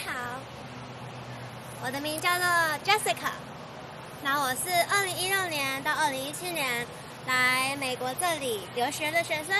好，我的名叫做 Jessica， 那我是2016年到2017年来美国这里留学的学生。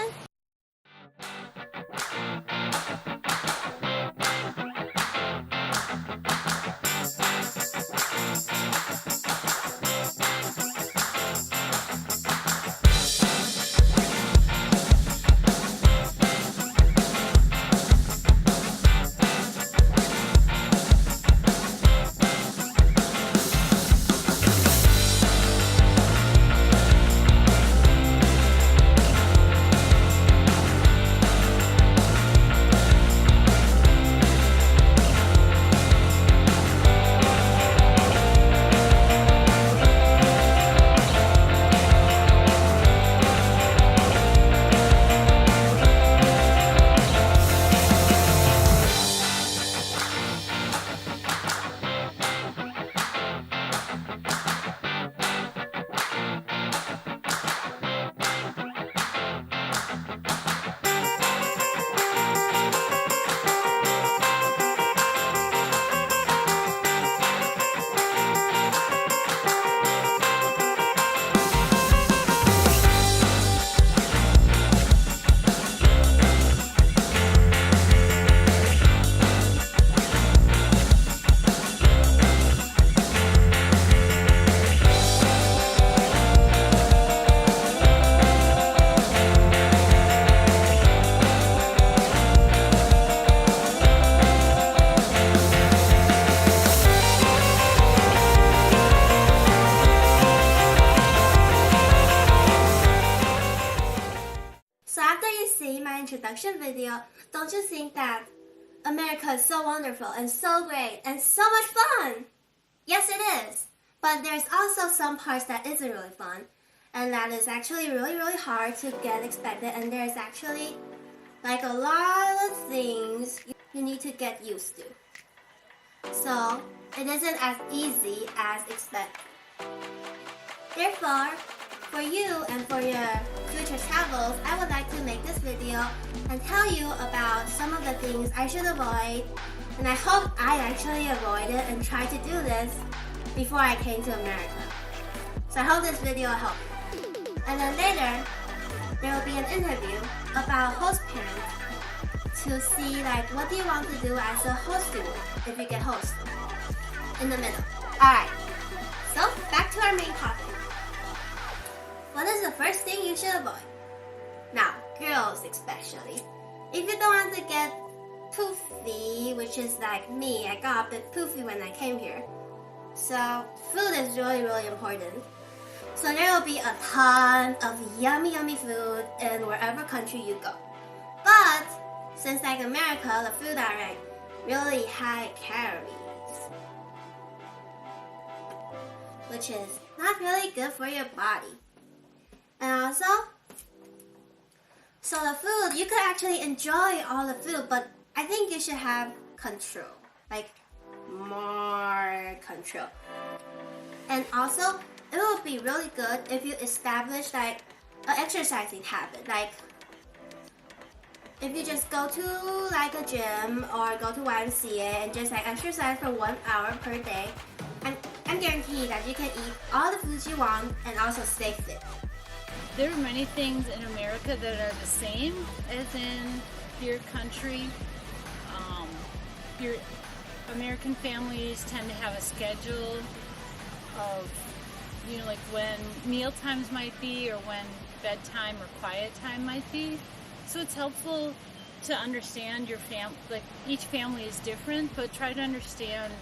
So after you see my introduction video, don't you think that America is so wonderful and so great and so much fun? Yes, it is. But there's also some parts that isn't really fun. And that is actually really hard to get expected. And there's actually like a lot of things you need to get used to. So it isn't as easy as expected. Therefore, for you and for your future travels, I would like to make this video and tell you about some of the things I should avoid, and I hope I actually avoided and tried to do this before I came to America. So I hope this video will help you. And then later, there will be an interview about host parents to see like what do you want to do as a host student if you get host in the middle. Alright, so back to our main topic. What is the first thing you should avoid? Now, girls especially. If you don't want to get poofy, which is like me, I got a bit poofy when I came here. So, food is really important. So there will be a ton of yummy food in wherever country you go. But, since like America, the food are like really high calories, which is not really good for your body. And also, so the food, you could actually enjoy all the food, but I think you should have control, like more control. And also, it would be really good if you establish like an exercising habit, like if you just go to like a gym or go to YMCA and just like exercise for 1 hour per day, I'm guaranteed that you can eat all the foods you want and also stay fit. There are many things in America that are the same as in your country. Your American families tend to have a schedule of, like when meal times might be or when bedtime or quiet time might be. So it's helpful to understand your like each family is different, but try to understand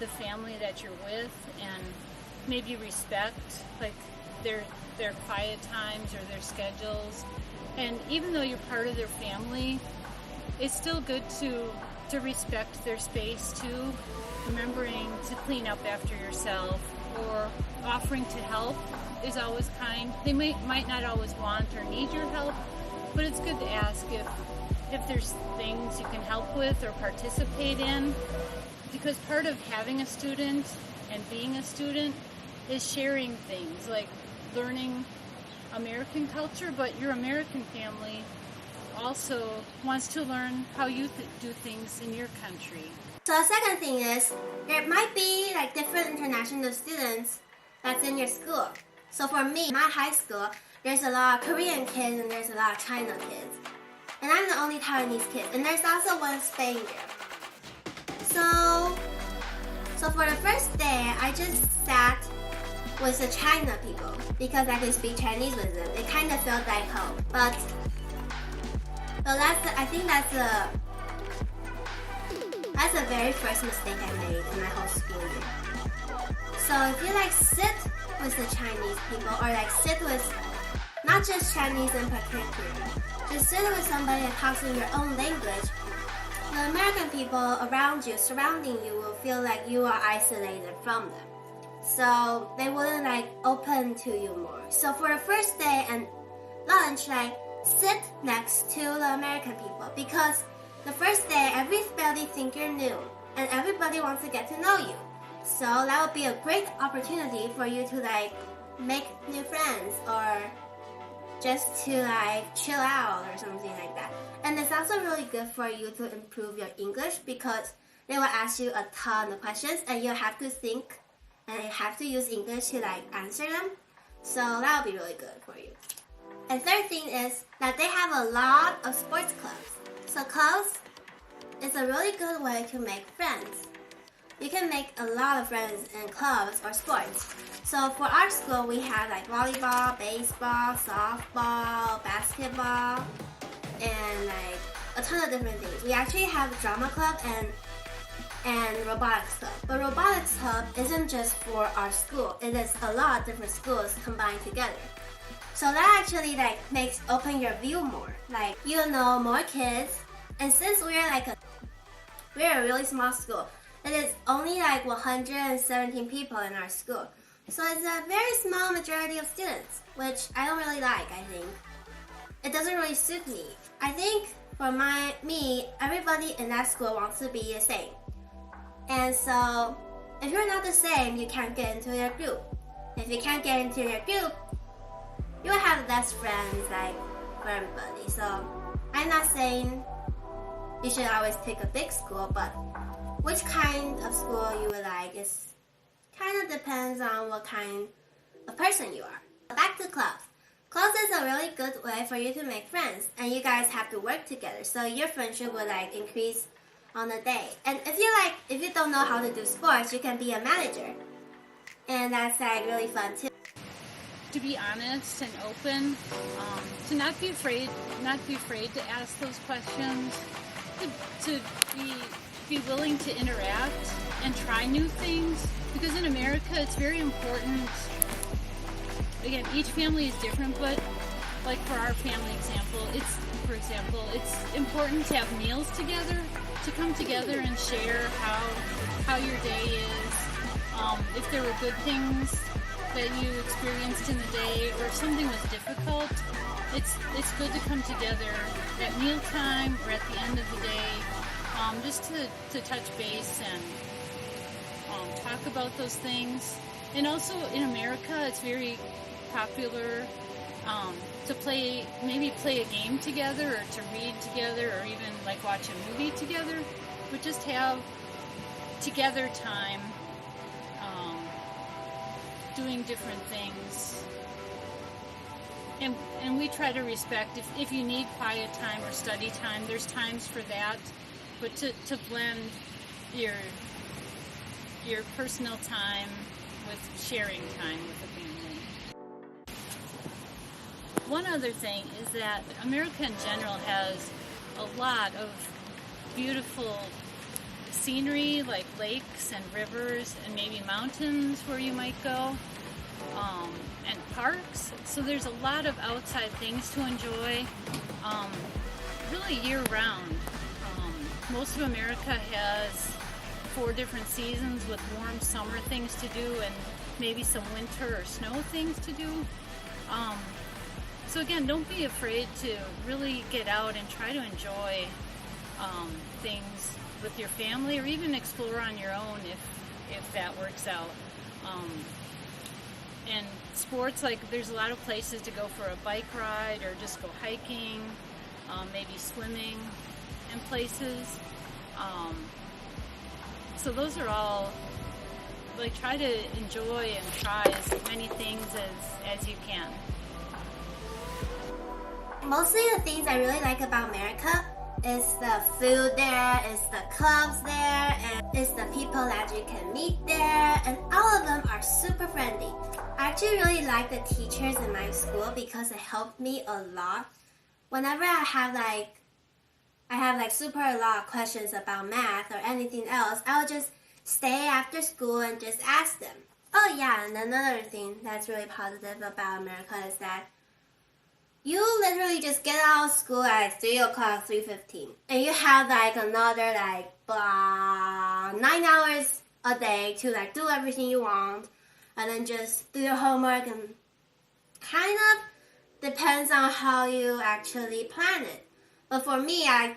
the family that you're with and maybe respect like their quiet times or their schedules. And even though you're part of their family, it's still good to respect their space too, remembering to clean up after yourself or offering to help is always kind. They might not always want or need your help, but it's good to ask if there's things you can help with or participate in, because part of having a student and being a student is sharing things like learning American culture, but your American family also wants to learn how you do things in your country. So the second thing is, there might be like different international students that's in your school. So for me, my high school, there's a lot of Korean kids and there's a lot of China kids. And I'm the only Taiwanese kid, and there's also one staying there. So for the first day, I just sat with the China people because I could speak Chinese with them. It kind of felt like home. But I think that's the very first mistake I made in my whole school year. So if you like sit with the Chinese people, or like sit with not just Chinese in particular, just sit with somebody that talks in your own language, the American people around you, surrounding you, will feel like you are isolated from them. So they wouldn't like open to you more. So for the first day and lunch, like sit next to the American people, because the first day everybody think you're new and everybody wants to get to know you. So that would be a great opportunity for you to like make new friends or just to like chill out or something like that. And it's also really good for you to improve your English because they will ask you a ton of questions and you have to think and you have to use English to like answer them. So that will be really good for you. And third thing is that they have a lot of sports clubs. So clubs is a really good way to make friends. You can make a lot of friends in clubs or sports. So for our school, we have like volleyball, baseball, softball, basketball, and like a ton of different things. We actually have a drama club and robotics club. But robotics club isn't just for our school. It is a lot of different schools combined together. So that actually like makes open your view more. Like you know more kids. And since we're a really small school, it is only like 117 people in our school. So it's a very small majority of students, which I don't really like, I think. It doesn't really suit me. I think for me, everybody in that school wants to be the same. And so if you're not the same, you can't get into their group. If you can't get into their group, you will have less friends like for everybody. So I'm not saying you should always pick a big school, but which kind of school you would like is kind of depends on what kind of person you are. Back to clubs. Clubs is a really good way for you to make friends, and you guys have to work together, so your friendship will like increase on the day. And if you don't know how to do sports, you can be a manager, and that's like really fun too. To be honest and open, to not be afraid to ask those questions, to be willing to interact and try new things, because in America it's very important. Again, each family is different, but like for our family example, it's important to have meals together, to come together and share how your day is, if there were good things that you experienced in the day, or if something was difficult. It's good to come together at mealtime or at the end of the day, just to touch base and talk about those things. And also in America, it's very popular to maybe play a game together, or to read together, or even like watch a movie together, but just have together time, doing different things. And we try to respect if you need quiet time or study time, there's times for that, but to blend your personal time with sharing time with the family. One other thing is that America in general has a lot of beautiful scenery, like lakes and rivers and maybe mountains where you might go, and parks. So there's a lot of outside things to enjoy, really year-round. Most of America has 4 different seasons with warm summer things to do and maybe some winter or snow things to do. So again, don't be afraid to really get out and try to enjoy things with your family, or even explore on your own if that works out. And sports, like there's a lot of places to go for a bike ride or just go hiking. maybe swimming in places. So those are all, like, try to enjoy and try as many things as you can. Mostly the things I really like about America is the food there, is the clubs there, and it's the people that you can meet there, and all of them are super friendly. I actually really like the teachers in my school because it helped me a lot. Whenever I have super a lot of questions about math or anything else, I'll just stay after school and just ask them. Oh yeah, and another thing that's really positive about America is that you literally just get out of school at 3 o'clock, 3:15, and you have like another 9 hours a day to do everything you want, and then just do your homework, and kind of depends on how you actually plan it. But for me, I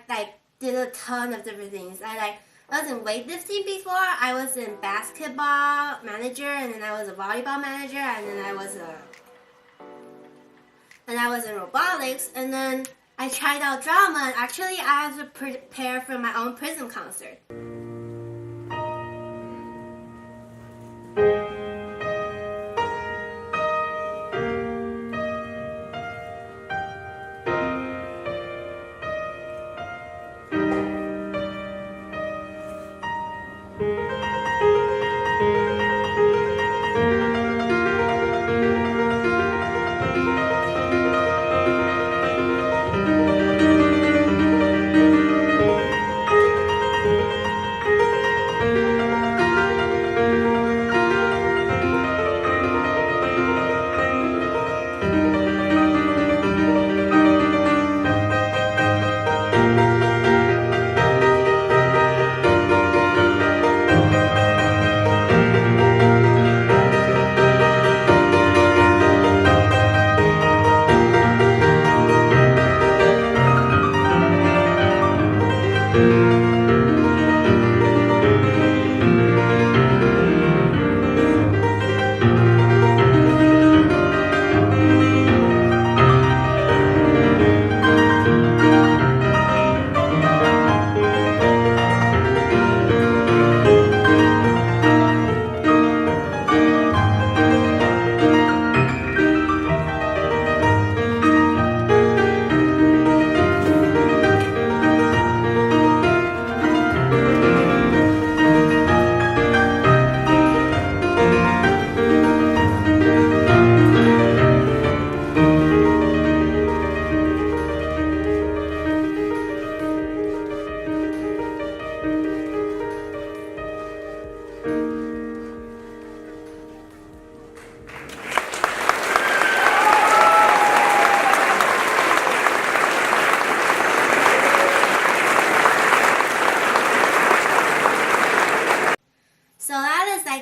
did a ton of different things. I was in weightlifting before, I was in basketball manager, and then I was a volleyball manager, and then I was in robotics, and then I tried out drama, and actually I had to prepare for my own prison concert.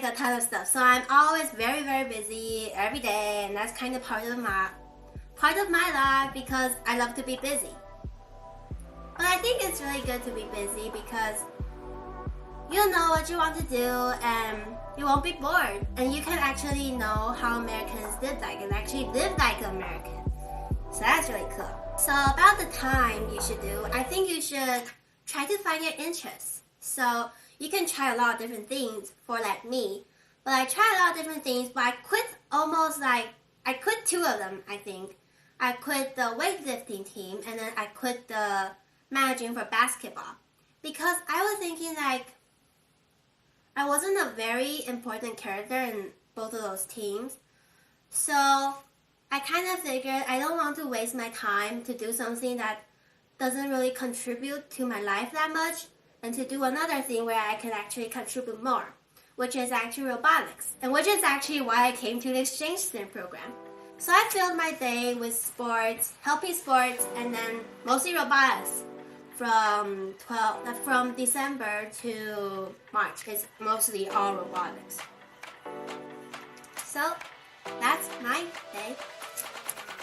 A ton of stuff, so I'm always very, very busy every day, and that's kind of part of my life because I love to be busy. But I think it's really good to be busy because you know what you want to do and you won't be bored, and you can actually know how Americans did and actually live like Americans. So that's really cool. So about the time you should do, I think you should try to find your interests. So you can try a lot of different things for me, but I tried a lot of different things, but I quit I quit 2 of them, I think. I quit the weightlifting team, and then I quit the managing for basketball because I was thinking I wasn't a very important character in both of those teams. So I kind of figured I don't want to waste my time to do something that doesn't really contribute to my life that much, and to do another thing where I can actually contribute more, which is actually robotics, and which is actually why I came to the exchange student program. So I filled my day with sports, helping sports, and then mostly robotics. From December to March, it's mostly all robotics. So that's my day,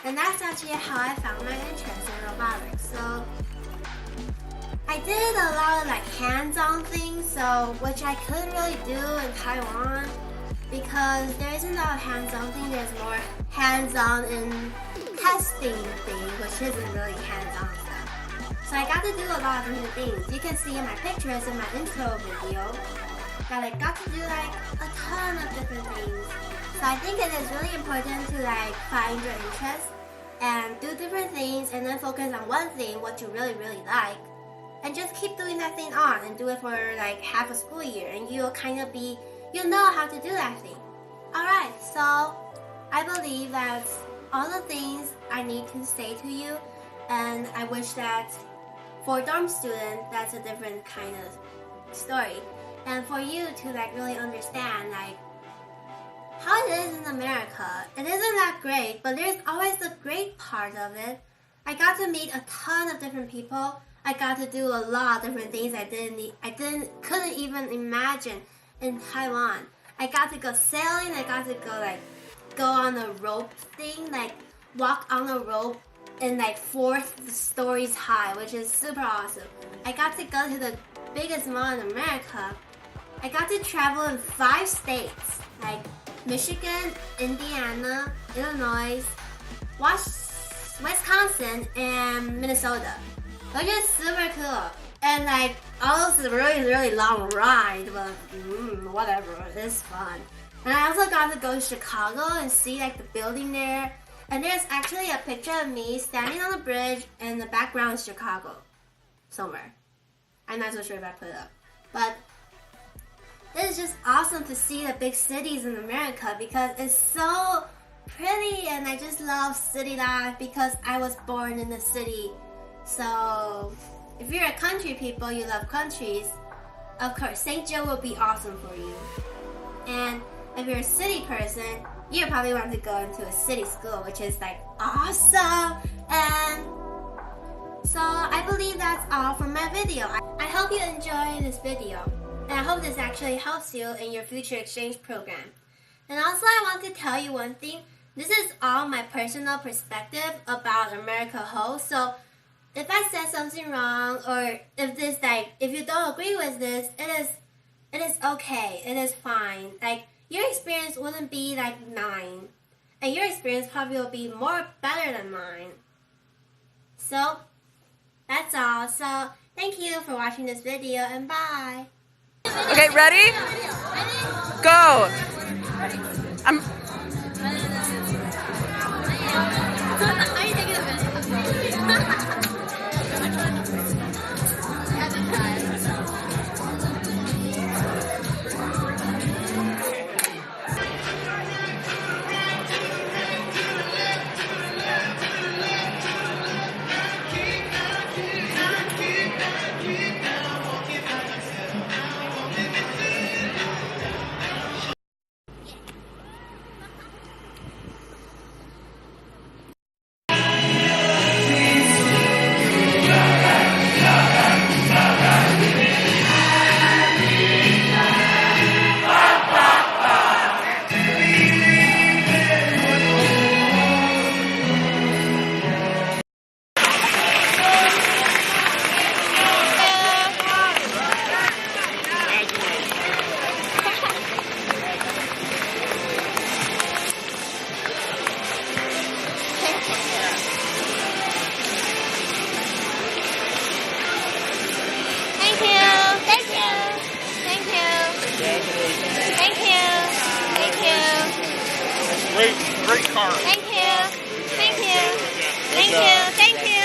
and that's actually how I found my interest in robotics. So I did a lot of hands-on things, which I couldn't really do in Taiwan because there isn't a lot of hands-on thing. There's more hands-on in testing thing, which isn't really hands-on stuff. So I got to do a lot of different things. You can see in my pictures in my intro video that I got to do like a ton of different things. So I think it is really important to like find your interests and do different things and then focus on one thing, what you really, really like. And just keep doing that thing on and do it for like half a school year and you'll you'll know how to do that thing. Alright, so I believe that's all the things I need to say to you, and I wish that for a dorm student, that's a different kind of story. And for you to like really understand like how it is in America, it isn't that great, but there's always the great part of it. I got to meet a ton of different people. I got to do a lot of different things couldn't even imagine in Taiwan. I got to go sailing. I got to go on a rope thing, like walk on a rope in like 4 stories high, which is super awesome. I got to go to the biggest mall in America. I got to travel in 5 states, like Michigan, Indiana, Illinois, Wisconsin, and Minnesota. Which is super cool. And like all those really, really long ride, but whatever, it's fun. And I also got to go to Chicago and see like the building there. And there's actually a picture of me standing on the bridge and the background is Chicago. Somewhere. I'm not so sure if I put it up. But it's just awesome to see the big cities in America because it's so pretty and I just love city life because I was born in the city. So if you're a country people, you love countries, of course St. Joe will be awesome for you. And if you're a city person, you probably want to go into a city school, which is like awesome. And so I believe that's all for my video. I hope you enjoy this video. And I hope this actually helps you in your future exchange program. And also I want to tell you one thing. This is all my personal perspective about America whole. So if I said something wrong or if you don't agree with this, it is okay. It is fine. Like your experience wouldn't be like mine. And your experience probably will be more better than mine. So that's all. So thank you for watching this video and bye. Okay, ready? Go. Great car. Thank you. Thank you. Thank you. Thank you.